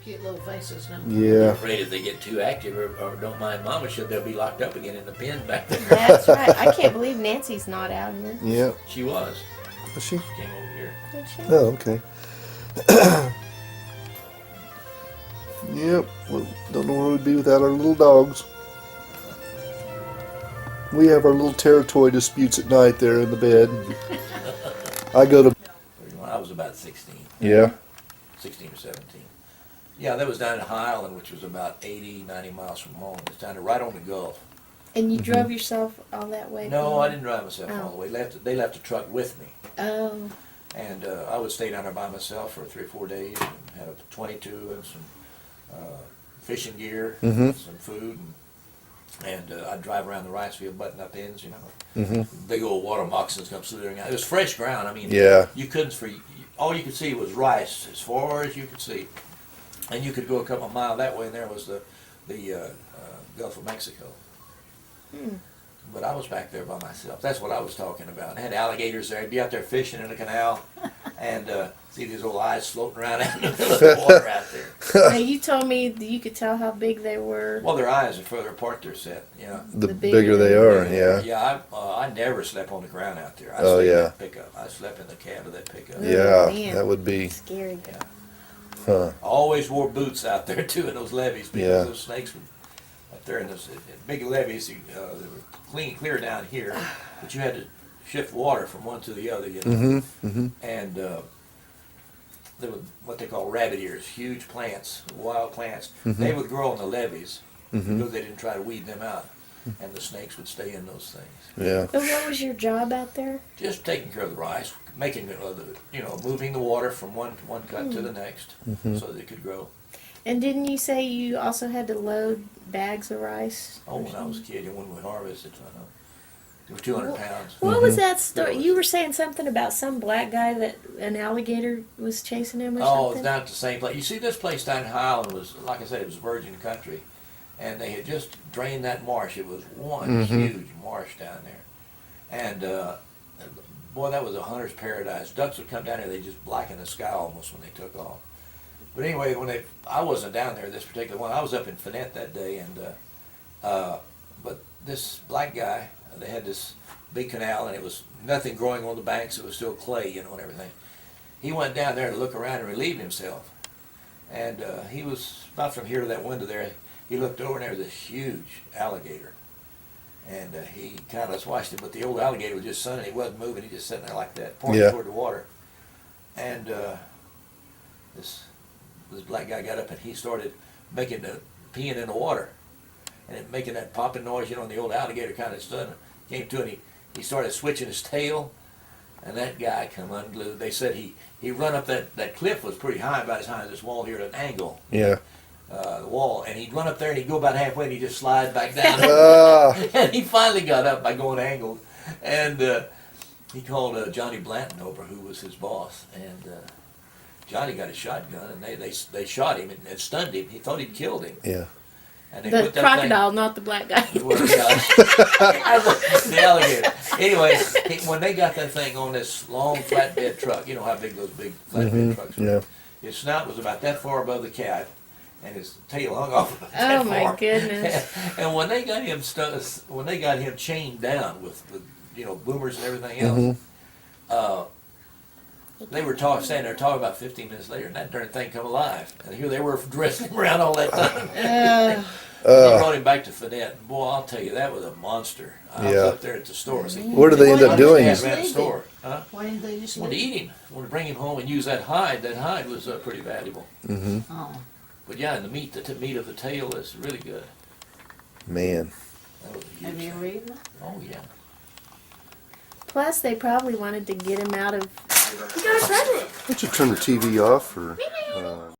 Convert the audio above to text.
Cute little faces, no? I'm Yeah. afraid if they get too active or don't mind Mama, they'll be locked up again in the pen back there. That's right. I can't believe Nancy's not out here. Yeah. She was. Was she? She came over here. Did she? Oh, okay. Yep. Well, don't know where we'd be without our little dogs. We have our little territory disputes at night there in the bed. I go to. When I was about 16. Yeah. 16 or 17. Yeah, that was down in High Island, which was about 80, 90 miles from home. It's down there right on the Gulf. And you drove yourself all that way? No, from- I didn't drive myself all Oh. the way. They left the truck with me. Oh. And I would stay down there by myself for 3 or 4 days and had a 22 and some fishing gear, some food, and I'd drive around the rice field, button up ends, you know. Big old water moccasins come slithering out. It was fresh ground. I mean, Yeah. you couldn't all you could see was rice as far as you could see, and you could go a couple of miles that way, and there was the Gulf of Mexico. But I was back there by myself. That's what I was talking about. I had alligators there. I'd be out there fishing in the canal and see these old eyes floating around out in the middle of the water out there. Now, you told me that you could tell how big they were. Well, their eyes are further apart they're set, you know. The The bigger they are, yeah. Yeah, I never slept on the ground out there. I Oh, slept in yeah. that pickup. I slept in the cab of that pickup. Yeah, man. that would be. Scary. Yeah. Huh. I always wore boots out there too in those levees because Yeah. those snakes would up there in those big levees. They were clear down here, but you had to shift water from one to the other, you know. And there were what they call rabbit ears, huge plants, wild plants. They would grow on the levees because they didn't try to weed them out, and the snakes would stay in those things. Yeah. So what was your job out there? Just taking care of the rice, making moving the water from one cut to the next, so that it could grow. And didn't you say you also had to load bags of rice? Oh, when I was a kid, and when we harvested, they were 200 pounds. What was that story? You were saying something about some black guy that an alligator was chasing him or Oh, something? it's down at the same place. You see, this place down in Highland was, like I said, it was virgin country, and they had just drained that marsh. It was one huge marsh down there, and boy, that was a hunter's paradise. Ducks would come down there; they just blacken the sky almost when they took off. But anyway, I wasn't down there this particular one. I was up in Finette that day, and but this black guy, they had this big canal, and it was nothing growing on the banks. It was still clay, you know, and everything. He went down there to look around and relieve himself, and he was about from here to that window there. He looked over, and there was this huge alligator, and he kind of watched it, but the old alligator was just sunning. He wasn't moving. He just sitting there like that, pointing toward the water, and this black guy got up and he started making the peeing in the water and it making that popping noise, you know, and the old alligator kind of stood and came to it and he started switching his tail and that guy come unglued. They said he run up that cliff was pretty high, about as high as this wall here at an angle. Yeah. The wall, and he'd run up there and he'd go about halfway and he'd just slide back down. And he finally got up by going angled and he called Johnny Blanton over, who was his boss, and Johnny got a shotgun, and they shot him and stunned him. He thought he'd killed him. Yeah. And they The put that crocodile, not the black guy. Well, the alligator. Anyway, when they got that thing on this long flatbed truck, you know how big those big flatbed trucks are. Yeah. His snout was about that far above the cab, and his tail hung off about that Oh my far. goodness. And when they got him chained down with boomers and everything else, they were standing there talking about 15 minutes later, and that darn thing come alive. And here they were dressing him around all that time. They brought him back to Finette. And boy, I'll tell you, that was a monster. I was up there at the store. See, What did they end up doing? at the store. Huh? Why didn't they just Wanted to leave? eat him. Wanted to bring him home and use that hide. That hide was pretty valuable. Oh. But yeah, and the meat of the tail is really good. Man. That was a Have huge you ever eaten it? Oh, yeah. Plus, they probably wanted to get him out of. You got a present. Why don't you turn the TV off or?